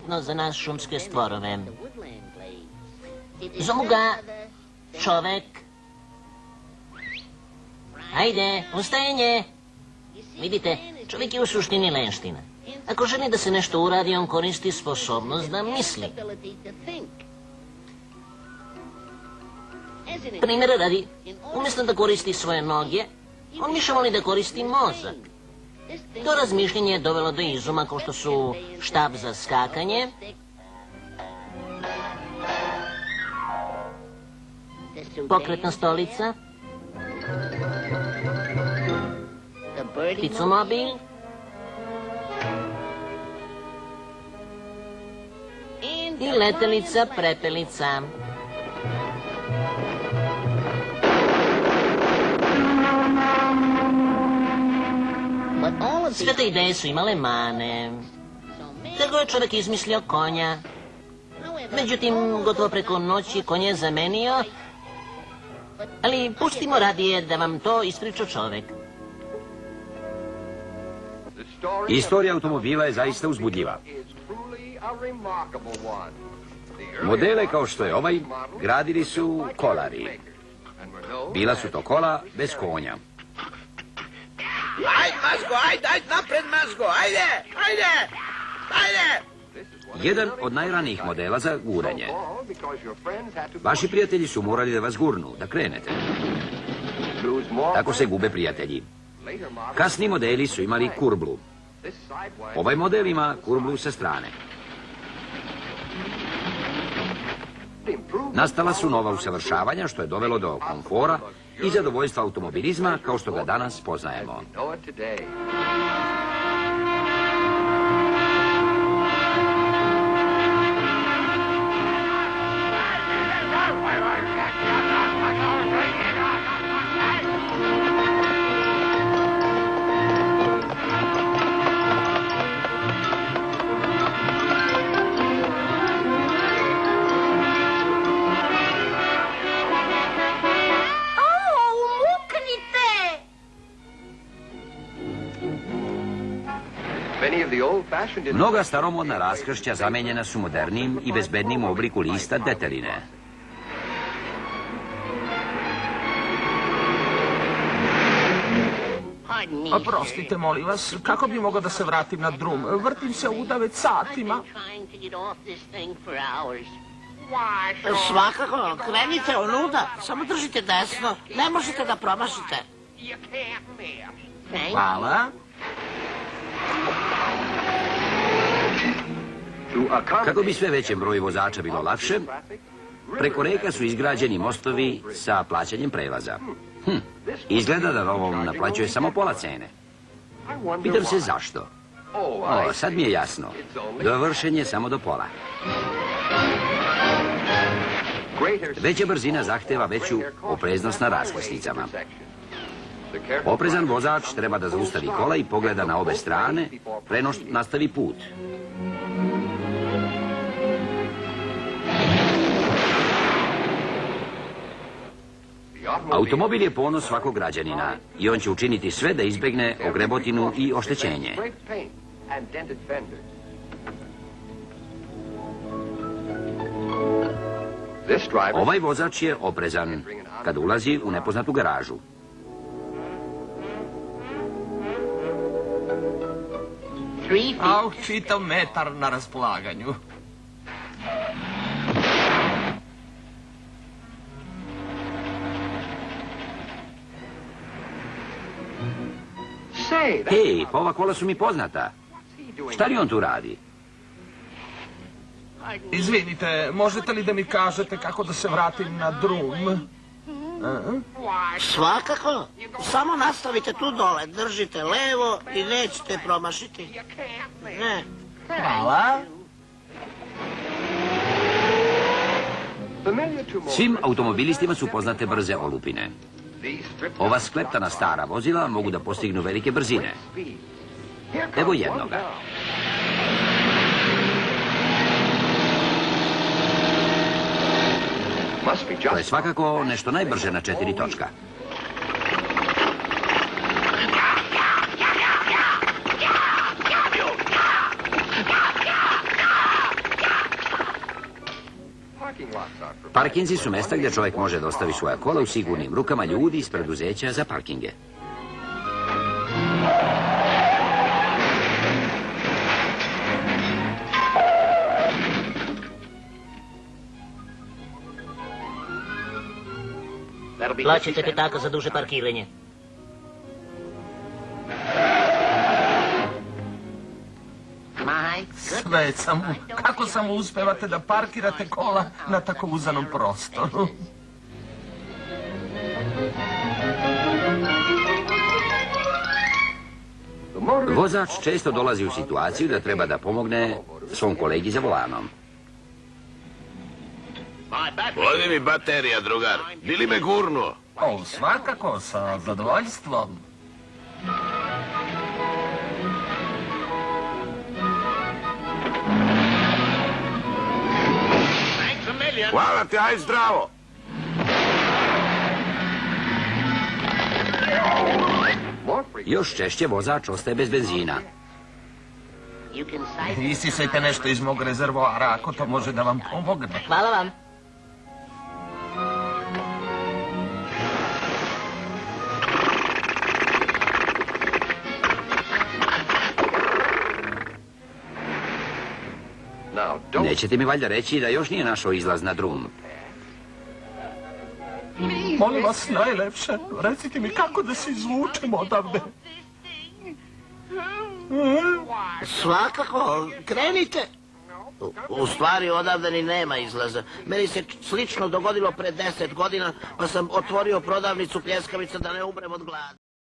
No, za nas šumske stvorove. Zovu ga čovek. Ajde, ustajanje. Vidite, čovjek je u suštini lenština. Ako želi da se nešto uradi, on koristi sposobnost da misli. Primjera radi, umjesto da koristi svoje noge, on više voli da koristi mozak. To razmišljenje je dovelo do izuma kao što su štab za skakanje, pokretna stolica, pticomobil i letelica prepelica. Sve te ideje su imale mane. Tako je čovjek izmislio konja. Međutim, gotovo preko noći konj je zamenio. Ali pustimo radije da vam to ispriča čovjek. Istorija automobila je zaista uzbudljiva. Modele kao što je ovaj gradili su kolari. Bila su to kola bez konja. Ajde, Mazgo, ajde, napred, Mazgo, ajde! Jedan od najranijih modela za guranje. Vaši prijatelji su morali da vas gurnu, da krenete. Tako se gube prijatelji. Kasni modeli su imali kurblu. Ovaj model ima kurblu sa strane. Nastala su nova usavršavanja što je dovelo do komfora i zadovoljstva automobilizma kao što ga danas poznajemo. Mnoga staromodna raskršća zamenjena su modernijim i bezbednijim u obliku lista deteline. Oprostite, molim vas, kako bi mogao da se vratim na drum? Vrtim se ovuda već satima. Svakako, krenite onuda, samo držite desno, ne možete da promašite. Hvala. Kako bi sve većem broju vozača bilo lakše, preko reka su izgrađeni mostovi sa plaćanjem prelaza. Izgleda da ovom naplaćuje samo pola cene. Pitam se zašto. Sad mi je jasno. Dovršen je samo do pola. Veća brzina zahteva veću opreznost na raskrsnicama. Oprezan vozač treba da zaustavi kola i pogleda na obe strane pre no što nastavi put. Automobil je ponos svakog građanina i on će učiniti sve da izbegne ogrebotinu i oštećenje. Ovaj vozač je oprezan kad ulazi u nepoznatu garažu. Čitav metar na raspolaganju. Hej, pa ova kola su mi poznata. Šta li on tu radi? Izvinite, možete li da mi kažete kako da se vratim na drum? Svakako, samo nastavite tu dole, držite levo i nećete promašiti. Ne. Hvala. Svim automobilistima su poznate brze olupine. Ova skleptana stara vozila mogu da postignu velike brzine. Evo jednoga. To je svakako nešto najbrže na 4 točka. Parkinzi su mjesta gdje čovjek može da ostavi svoja kola u sigurnim rukama ljudi iz preduzeća za parkinge. Plaćate petaka za duže parkiranje. Sve samo, kako samo uspevate da parkirate kola na tako uzanom prostoru? Vozač često dolazi u situaciju da treba da pomogne svom kolegi za volanom. Vodi mi baterija, drugar. Bili me gurnuo. O, svakako, sa zadovoljstvom. Hvala ti, aj zdravo. Još češće vozač ostaje bez benzina. Isisajte nešto iz mog rezervoara, ako to može da vam pomogne. Hvala vam. Nećete mi valjda reći da još nije našao izlaz na drum. Molim vas, najlepše, recite mi kako da se izvučemo odavde. Svakako, krenite. U stvari, odavde ni nema izlaza. Meni se slično dogodilo pre 10 godina, pa sam otvorio prodavnicu pljeskavica da ne umrem od gladi.